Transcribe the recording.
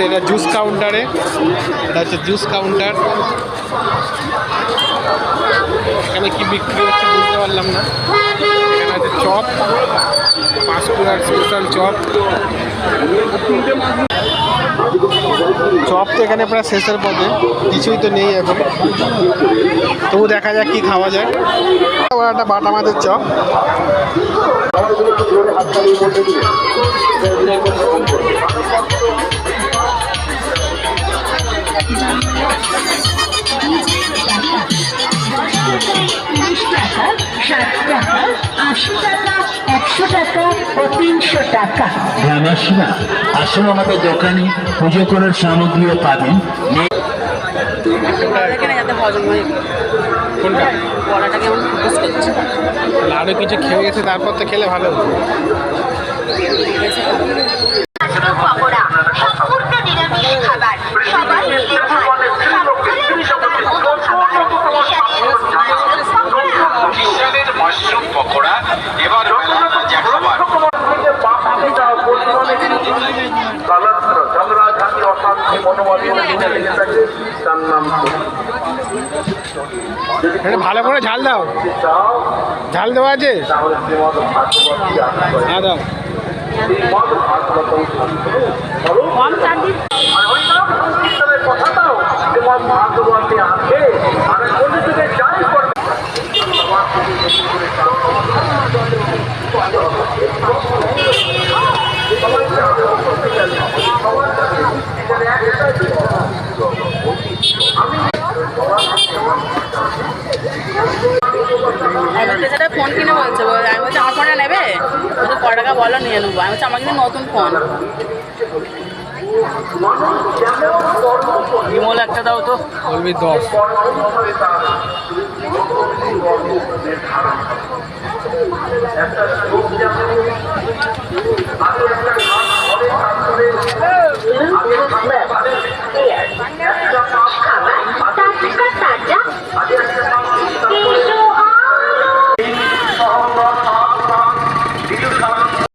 এটা জুস কাউন্টারে, এটা হচ্ছে জুস কাউন্টার। এখানে কি বিক্রি হচ্ছে বুঝতে পারলাম না। এখানে আছে চপ, পাঁশকুড়ার স্পেশাল চপ। চপ তো এখানে প্রায় শেষের পথে, কিছুই তো নেই এখন, তবু দেখা যাক কি খাওয়া যায়। একটা বাটা মাছের চপ। গ্রামবাসীরা আসলে আমাদের দোকানে পুজো করার সামগ্রীও পাবেন। আরো কিছু খেয়ে গেছে, তারপর তো খেলে ভালো হতো। মাশরুম পকোড়া এবার ভালো করে ঝাল দাও, ঝাল দেওয়া আছে। হ্যাঁ দাও। ফোন কিনে বলছে, আমি বলছি আমার ফোনটা নেবে, বলছে ক টাকা বলো নিয়ে নেবো। আমি বলছি আমার কিন্তু নতুন ফোন। বিমল একটা দাও তো, বলবি 10। একটা